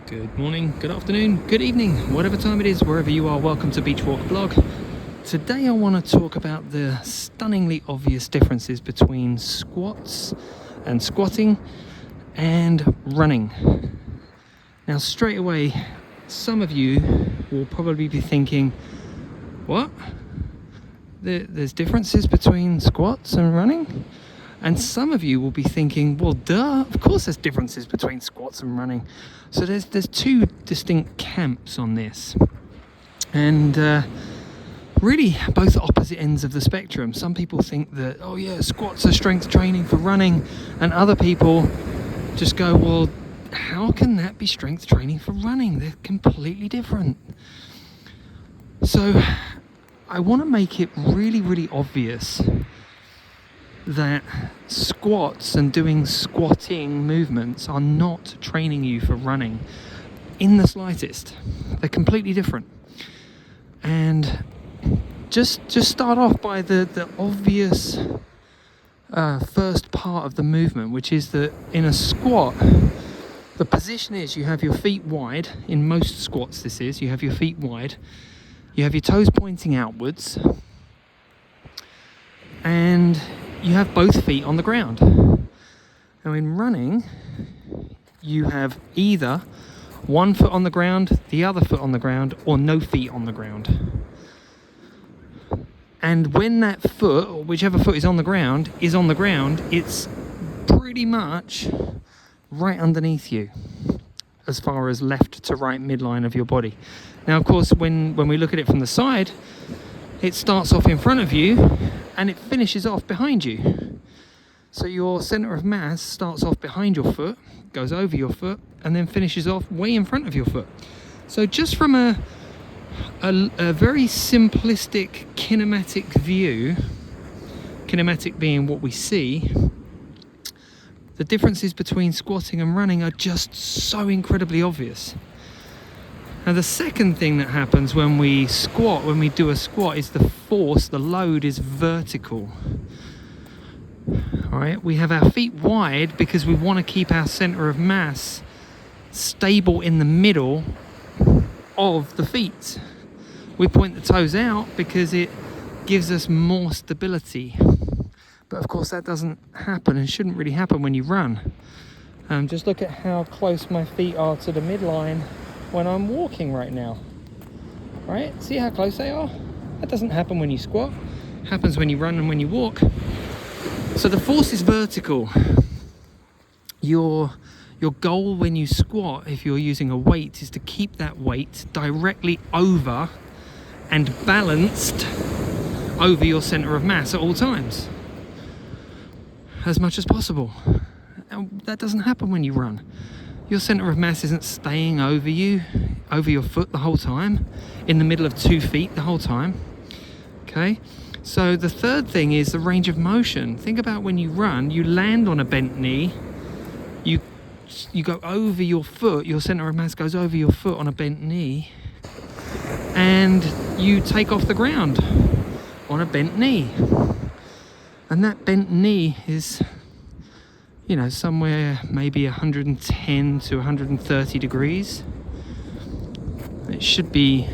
Good morning, good afternoon, good evening, whatever time it is, wherever you are, welcome to Beachwalk Blog. Today I want to talk about the stunningly obvious differences between squats and squatting and running. Now straight away, some of you will probably be thinking, what? There's differences between squats and running? And some of you will be thinking, well, duh, of course there's differences between squats and running. So there's two distinct camps on this. And really both opposite ends of the spectrum. Some people think that, oh yeah, squats are strength training for running. And other people just go, well, how can that be strength training for running? They're completely different. So I want to make it really, really obvious that squats and doing squatting movements are not training you for running in the slightest. They're completely different. And just start off by the obvious first part of the movement, which is that in a squat, the position is you have your feet wide. In most squats this is, you have your feet wide, you have your toes pointing outwards, and you have both feet on the ground. Now in running, you have either one foot on the ground, the other foot on the ground, or no feet on the ground. And when that foot, or whichever foot is on the ground, it's pretty much right underneath you, as far as left to right midline of your body. Now of course, when we look at it from the side, it starts off in front of you and it finishes off behind you. So your center of mass starts off behind your foot, goes over your foot, and then finishes off way in front of your foot. So just from a very simplistic kinematic view, kinematic being what we see, the differences between squatting and running are just so incredibly obvious. Now the second thing that happens when we do a squat, is the force, the load is vertical. Alright, we have our feet wide because we want to keep our center of mass stable in the middle of the feet. We point the toes out because it gives us more stability. But of course that doesn't happen and shouldn't really happen when you run. Just look at how close my feet are to the midline when I'm walking right now. Right? See how close they are? That doesn't happen when you squat. It happens when you run and when you walk. So the force is vertical. Your goal when you squat, if you're using a weight, is to keep that weight directly over and balanced over your center of mass at all times, as much as possible. And that doesn't happen when you run. Your center of mass isn't staying over you, over your foot the whole time, in the middle of 2 feet the whole time. Okay? So the third thing is the range of motion. Think about when you run, you land on a bent knee, you go over your foot, your center of mass goes over your foot on a bent knee, and you take off the ground on a bent knee. And that bent knee is, somewhere maybe 110 to 130 degrees. It should be,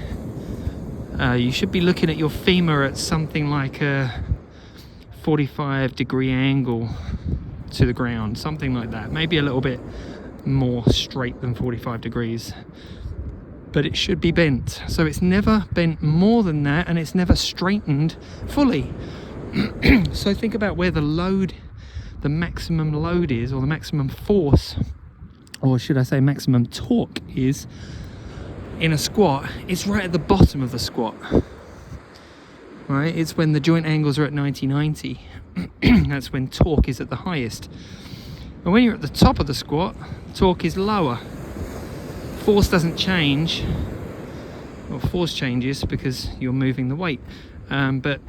you should be looking at your femur at something like a 45 degree angle to the ground, something like that. Maybe a little bit more straight than 45 degrees. But it should be bent. So it's never bent more than that, and it's never straightened fully. So think about where the maximum load is, or the maximum force, or should I say maximum torque is in a squat. It's right at the bottom of the squat. Right? It's when the joint angles are at 90-90. That's when torque is at the highest. And when you're at the top of the squat, torque is lower. Force doesn't change. Well, force changes because you're moving the weight. But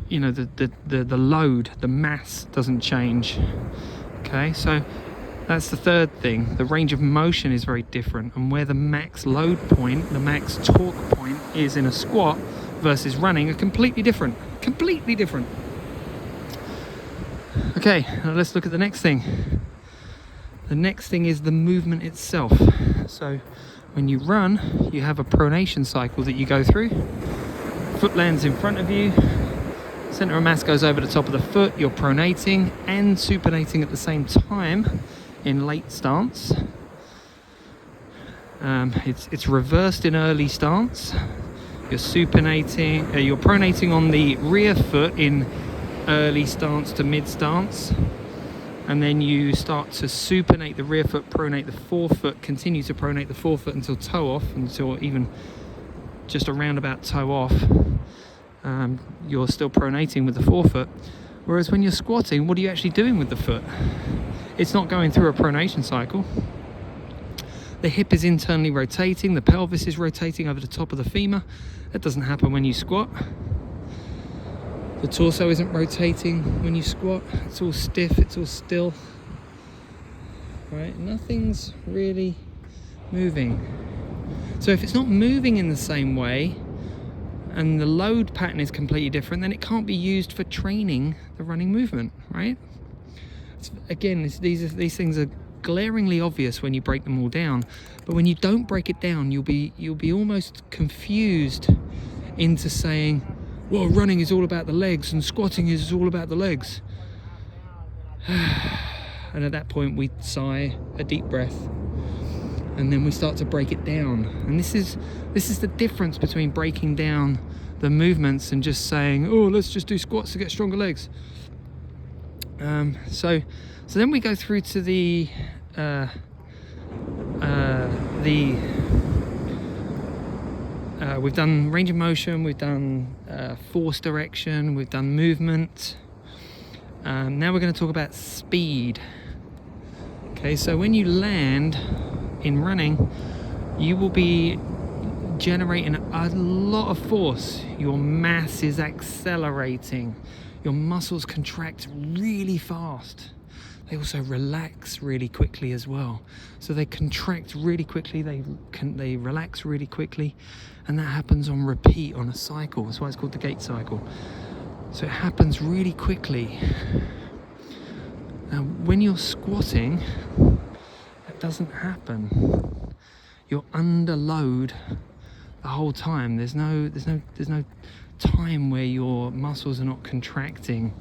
the load, the mass doesn't change. Okay, so that's the third thing. The range of motion is very different, and where the max load point, the max torque point is in a squat versus running are completely different. Okay, now let's look at the next thing. The next thing is the movement itself. So when you run, you have a pronation cycle that you go through. Foot lands in front of you, center of mass goes over the top of the foot, you're pronating and supinating at the same time in late stance. It's reversed in early stance. You're supinating, you're pronating on the rear foot in early stance to mid stance, and then you start to supinate the rear foot, pronate the forefoot, continue to pronate the forefoot until toe off, until even just around about toe off. You're still pronating with the forefoot. Whereas when you're squatting, what are you actually doing with the foot? It's not going through a pronation cycle. The hip is internally rotating, the pelvis is rotating over the top of the femur. That doesn't happen when you squat. The torso isn't rotating when you squat. It's all stiff, it's all still. Right? Nothing's really moving. So if it's not moving in the same way, and the load pattern is completely different, then it can't be used for training the running movement, right? Again, these things are glaringly obvious when you break them all down, but when you don't break it down, you'll be almost confused into saying, well, running is all about the legs and squatting is all about the legs. And at that point we sigh a deep breath, and then we start to break it down. And this is the difference between breaking down the movements and just saying, oh, let's just do squats to get stronger legs. So then we go through to the we've done range of motion, we've done force direction, we've done movement. Now we're going to talk about speed. Okay, so when you land in running, you will be generating a lot of force. Your mass is accelerating. Your muscles contract really fast. They also relax really quickly as well. So they contract really quickly, they relax really quickly, and that happens on repeat on a cycle. That's why it's called the gait cycle. So it happens really quickly. Now when you're squatting, that doesn't happen. You're under load the whole time. There's no time where your muscles are not contracting.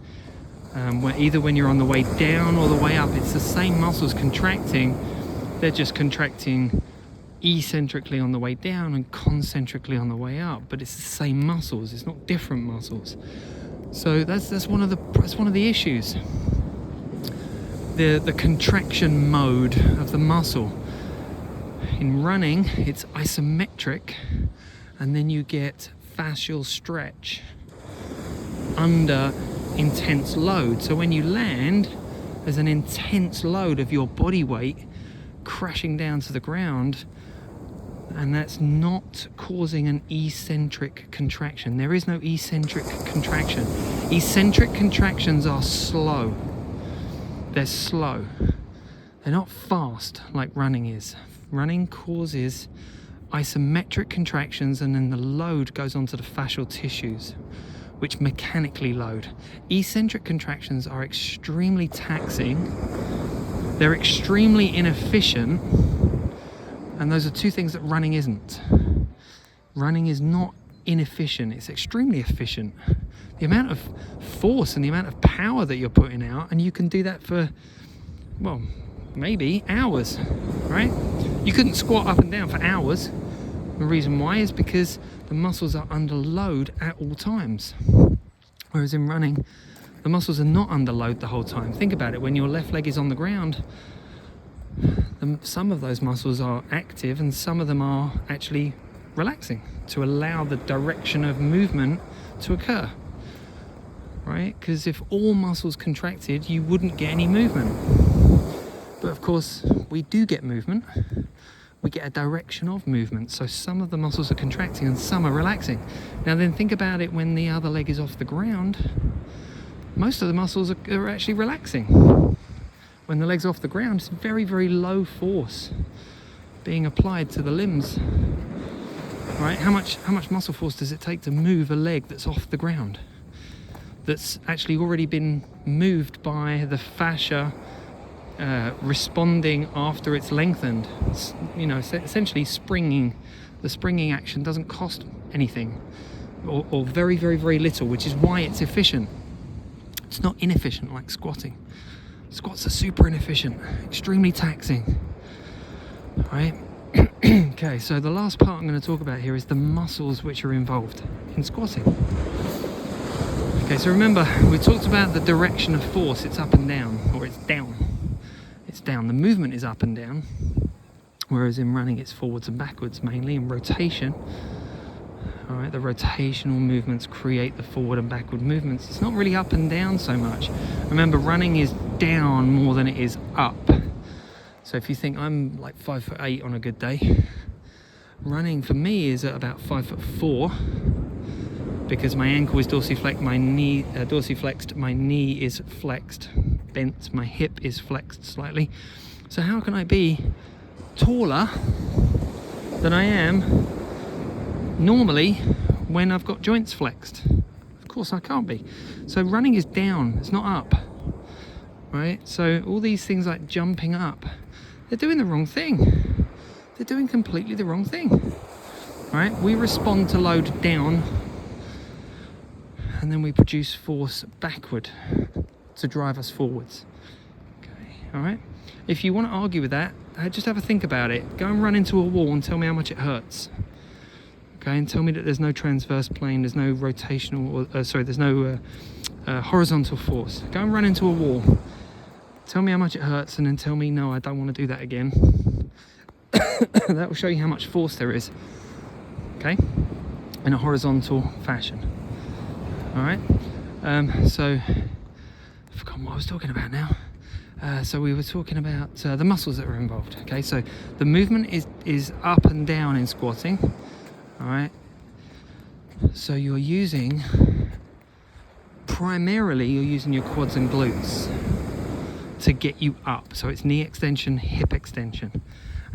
Where either when you're on the way down or the way up, it's the same muscles contracting. They're just contracting eccentrically on the way down and concentrically on the way up, but it's the same muscles. It's not different muscles. So that's one of the issues. The contraction mode of the muscle. In running, it's isometric, and then you get fascial stretch under intense load. So when you land, there's an intense load of your body weight crashing down to the ground, and that's not causing an eccentric contraction. There is no eccentric contraction. Eccentric contractions are slow. They're slow. They're not fast like running is. Running causes isometric contractions, and then the load goes onto the fascial tissues, which mechanically load. Eccentric contractions are extremely taxing. They're extremely inefficient, and those are two things that running isn't. Running is not inefficient, it's extremely efficient. The amount of force and the amount of power that you're putting out, and you can do that for, well, maybe hours, right? You couldn't squat up and down for hours. The reason why is because the muscles are under load at all times. Whereas in running, the muscles are not under load the whole time. Think about it, when your left leg is on the ground, some of those muscles are active and some of them are actually relaxing to allow the direction of movement to occur, right? Because if all muscles contracted, you wouldn't get any movement. But of course, we do get movement. We get a direction of movement. So some of the muscles are contracting and some are relaxing. Now then think about it when the other leg is off the ground. Most of the muscles are actually relaxing. When the leg's off the ground, it's very, very low force being applied to the limbs. Right? How much muscle force does it take to move a leg that's off the ground? That's actually already been moved by the fascia responding after it's lengthened. You know, essentially springing. The springing action doesn't cost anything, or very, very, very little, which is why it's efficient. It's not inefficient like squatting. Squats are super inefficient, extremely taxing. All right. Okay, so the last part I'm going to talk about here is the muscles which are involved in squatting. Okay, so remember, we talked about the direction of force. It's up and down, or it's down. It's down. The movement is up and down, whereas in running it's forwards and backwards mainly, in rotation. All right, the rotational movements create the forward and backward movements. It's not really up and down so much. Remember, running is down more than it is up. So if you think I'm like 5'8" on a good day, running for me is at about 5'4", because my ankle is dorsiflexed, my knee my knee is flexed, bent, my hip is flexed slightly. So how can I be taller than I am normally when I've got joints flexed? Of course I can't be. So running is down, it's not up, right? So all these things like jumping up, they're doing the wrong thing. They're doing completely the wrong thing, right? We respond to load down, and then we produce force backward to drive us forwards. Okay, all right? If you want to argue with that, just have a think about it. Go and run into a wall and tell me how much it hurts. Okay, and tell me that there's no transverse plane, there's no rotational, there's no horizontal force. Go and run into a wall. Tell me how much it hurts, and then tell me, no, I don't want to do that again. That will show you how much force there is, okay, in a horizontal fashion. All right, so I've forgotten what I was talking about now. So we were talking about the muscles that are involved. Okay, so the movement is up and down in squatting. All right, so primarily you're using your quads and glutes to get you up. So it's knee extension, hip extension.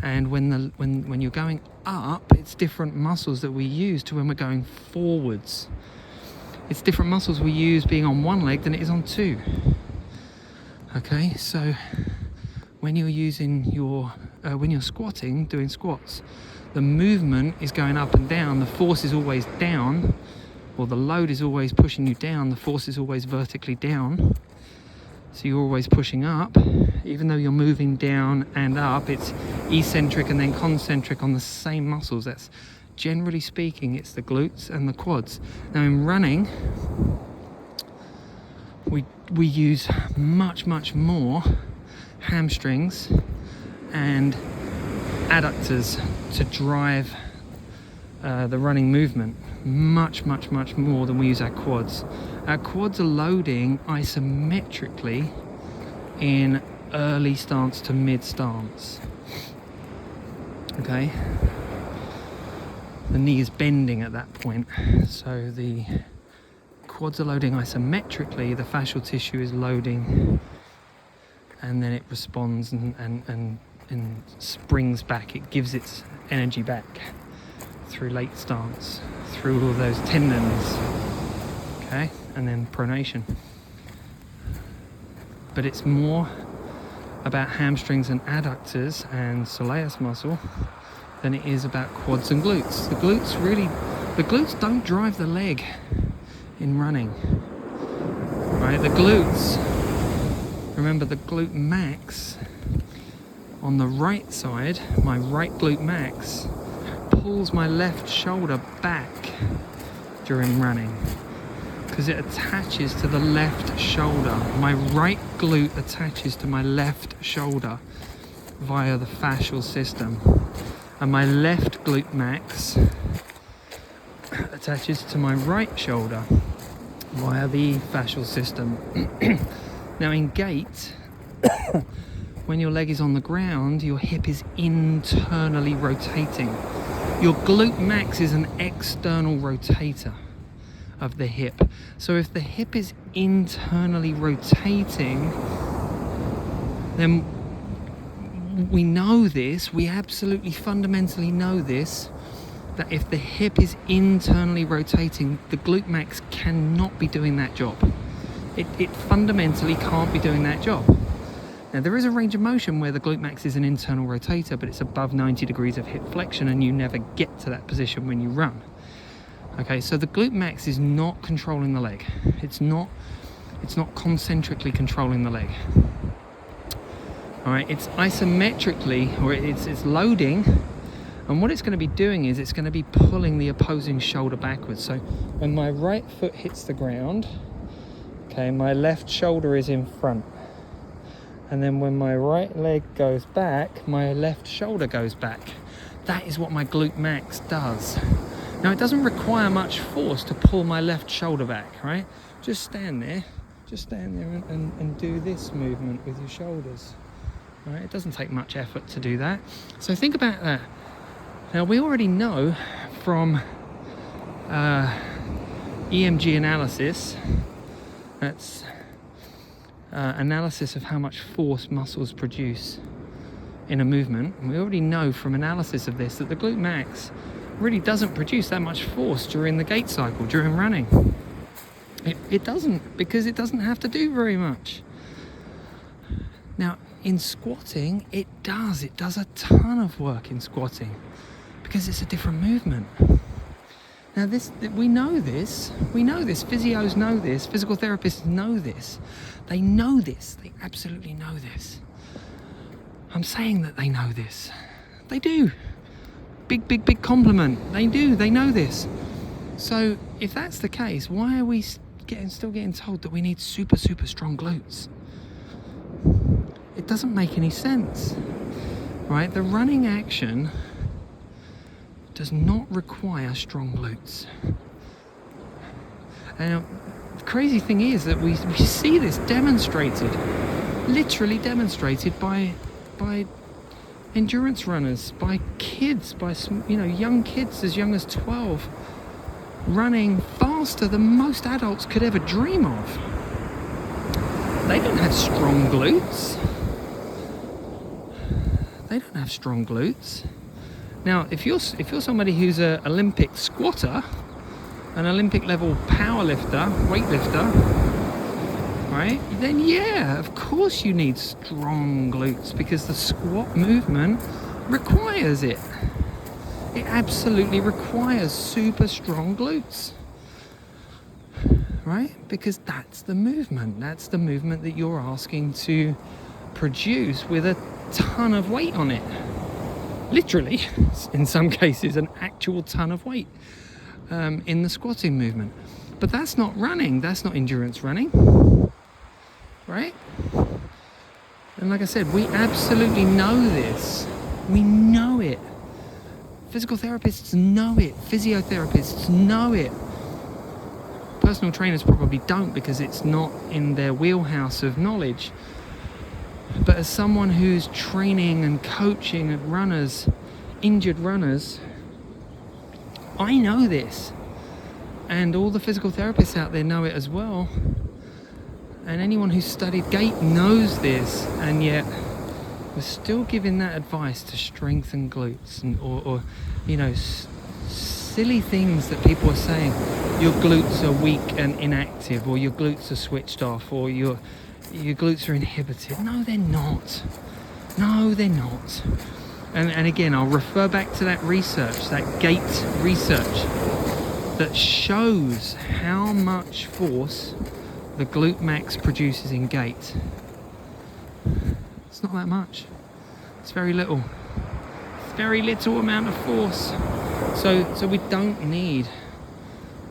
And when you're going up, it's different muscles that we use to when we're going forwards. It's different muscles we use being on one leg than it is on two. Okay, so when you're when you're squatting, doing squats, the movement is going up and down. The force is always down, or the load is always pushing you down. The force is always vertically down. So you're always pushing up, even though you're moving down and up. It's eccentric and then concentric on the same muscles. That's generally speaking, it's the glutes and the quads. Now in running, we use much more hamstrings and adductors to drive the running movement. Much more than we use our quads. Our quads are loading isometrically in early stance to mid stance. Okay, the knee is bending at that point, so the quads are loading isometrically, the fascial tissue is loading, and then it responds and springs back. It gives its energy back through late stance, through all those tendons, okay, and then pronation. But it's more about hamstrings and adductors and soleus muscle than it is about quads and glutes. The glutes don't drive the leg in running, right? The glutes, remember the glute max on the right side, my right glute max pulls my left shoulder back during running because it attaches to the left shoulder. My right glute attaches to my left shoulder via the fascial system, and my left glute max attaches to my right shoulder via the fascial system. Now in gait, when your leg is on the ground, your hip is internally rotating. Your glute max is an external rotator of the hip. So if the hip is internally rotating, then we know this, we absolutely fundamentally know this, that if the hip is internally rotating, the glute max cannot be doing that job. It fundamentally can't be doing that job. Now there is a range of motion where the glute max is an internal rotator, but it's above 90 degrees of hip flexion, and you never get to that position when you run. Okay, so the glute max is not controlling the leg. It's not concentrically controlling the leg. All right, it's isometrically, or it's loading, and what it's going to be doing is it's going to be pulling the opposing shoulder backwards. So when my right foot hits the ground, okay, my left shoulder is in front. And then when my right leg goes back, my left shoulder goes back. That is what my glute max does. Now it doesn't require much force to pull my left shoulder back, right? Just stand there and do this movement with your shoulders. Right? It doesn't take much effort to do that. So think about that. Now we already know from EMG analysis, that's analysis of how much force muscles produce in a movement. And we already know from analysis of this that the glute max really doesn't produce that much force during the gait cycle, during running. It doesn't, because it doesn't have to do very much. Now in squatting, it does a ton of work in squatting, because it's a different movement. Now we know this, physios know this, physical therapists know this. They know this, they absolutely know this. I'm saying that they know this. They do. Big compliment. They do, they know this. So if that's the case, why are we still getting told that we need super strong glutes? It doesn't make any sense, right? The running action does not require strong glutes. And the crazy thing is that we see this demonstrated, literally demonstrated by endurance runners, by kids, by young kids as young as 12, running faster than most adults could ever dream of. They don't have strong glutes. They don't have strong glutes. Now, if you're somebody who's an Olympic squatter, an Olympic level power lifter, weightlifter, right? Then yeah, of course you need strong glutes, because the squat movement requires it. It absolutely requires super strong glutes, right? Because that's the movement. That's the movement that you're asking to produce with a ton of weight on it. Literally, in some cases, an actual ton of weight in the squatting movement. But that's not running, that's not endurance running, right? And like I said, we absolutely know this. We know it. Physical therapists know it. Physiotherapists know it. Personal trainers probably don't, because it's not in their wheelhouse of knowledge. But as someone who's training and coaching at runners, injured runners, I know this. And all the physical therapists out there know it as well. And anyone who's studied gait knows this. And yet we're still giving that advice to strengthen glutes, and, or silly things that people are saying. Your glutes are weak and inactive, or your glutes are switched off, or your glutes are inhibited. No, they're not. No, they're not. And again, I'll refer back to that research, that gait research, that shows how much force the glute max produces in gait. It's not that much. It's very little. It's very little amount of force. So we don't need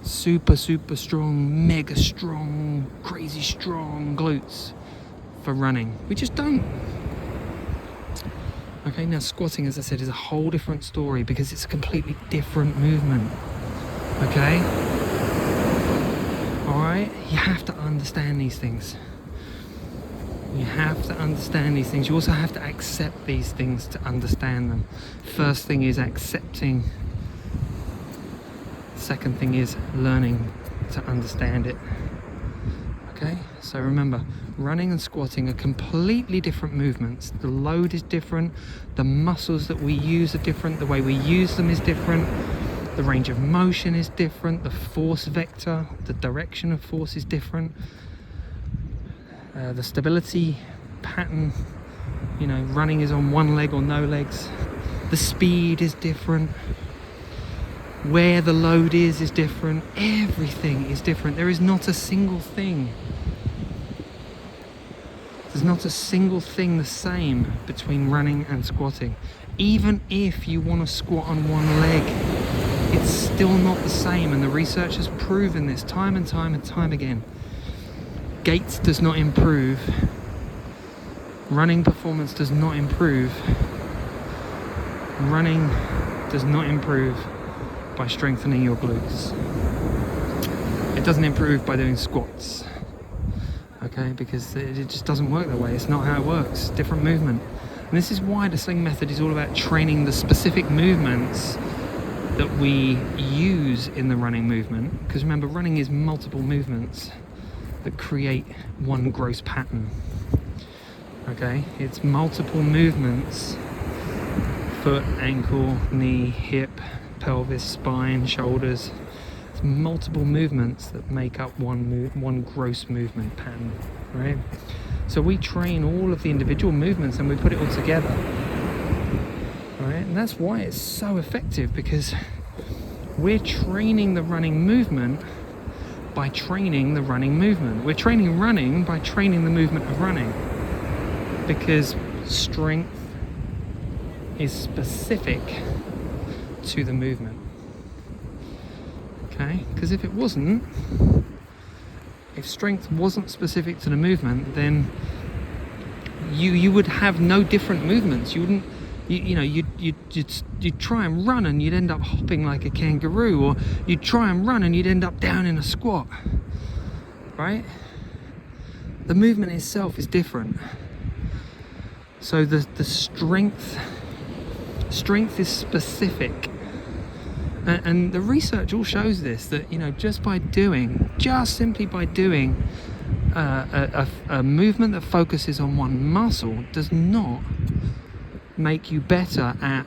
super strong, mega strong, crazy strong glutes for running. We just don't. Okay, now squatting, as I said, is a whole different story, because it's a completely different movement. Okay? Alright? You have to understand these things. You have to understand these things. You also have to accept these things to understand them. First thing is accepting. Second thing is learning to understand it. Okay, so remember, running and squatting are completely different movements. The load is different, the muscles that we use are different, the way we use them is different, the range of motion is different, the force vector, the direction of force is different, the stability pattern You know, running is on one leg or no legs. The speed is different. Where the load is different. Everything is different. There is not a single thing. There's not a single thing the same between running and squatting. Even if you want to squat on one leg, it's still not the same, and the research has proven this time and time and time again. Gait does not improve. Running performance does not improve. Running does not improve by strengthening your glutes. It doesn't improve by doing squats. Okay, because it just doesn't work that way. It's not how it works. Different movement. And this is why the sling method is all about training the specific movements that we use in the running movement. Because remember, running is multiple movements that create one gross pattern. Okay, it's multiple movements: foot, ankle, knee, hip, pelvis, spine, shoulders. It's multiple movements that make up one gross movement pattern, right? So we train all of the individual movements and we put it all together, right? And that's why it's so effective, because we're training the running movement by training the running movement. We're training running by training the movement of running, because strength is specific to the movement. Okay, because if it wasn't, if strength wasn't specific to the movement, then you would have no different movements. You wouldn't, you'd try and run and you'd end up hopping like a kangaroo, or you'd try and run and you'd end up down in a squat, right? The movement itself is different. So the strength is specific. And the research all shows this, that, you know, just simply by doing a movement that focuses on one muscle does not make you better at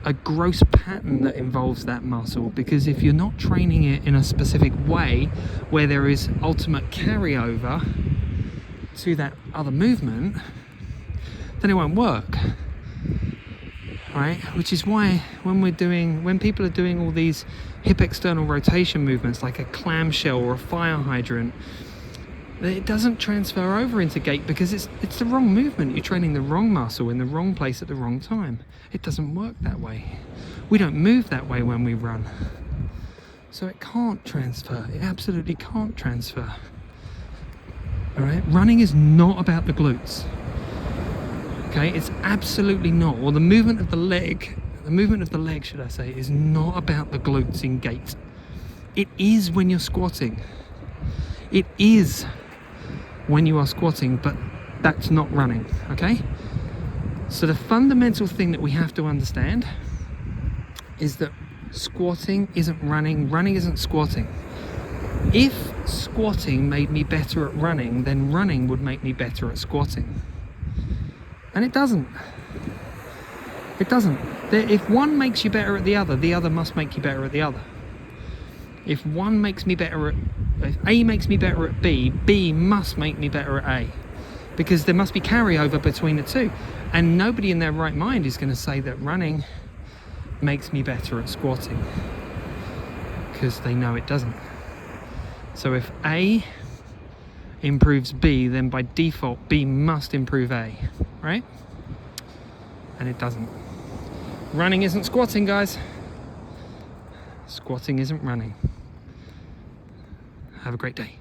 a gross pattern that involves that muscle. Because if you're not training it in a specific way where there is ultimate carryover to that other movement, then it won't work. Right, which is why when people are doing all these hip external rotation movements like a clamshell or a fire hydrant, it doesn't transfer over into gait, because it's the wrong movement. You're training the wrong muscle in the wrong place at the wrong time. It doesn't work that way. We don't move that way when we run. So it can't transfer. It absolutely can't transfer. All right, running is not about the glutes. Okay, it's absolutely not. Or the movement of the leg, should I say, is not about the glutes in gait. It is when you're squatting. It is when you are squatting, but that's not running, okay? So the fundamental thing that we have to understand is that squatting isn't running, running isn't squatting. If squatting made me better at running, then running would make me better at squatting. And it doesn't. It doesn't. If one makes you better at the other must make you better at the other. If A makes me better at B, B must make me better at A. Because there must be carryover between the two. And nobody in their right mind is going to say that running makes me better at squatting, because they know it doesn't. So if A improves B, then by default B must improve A, right? And it doesn't. Running isn't squatting, guys. Squatting isn't running. Have a great day.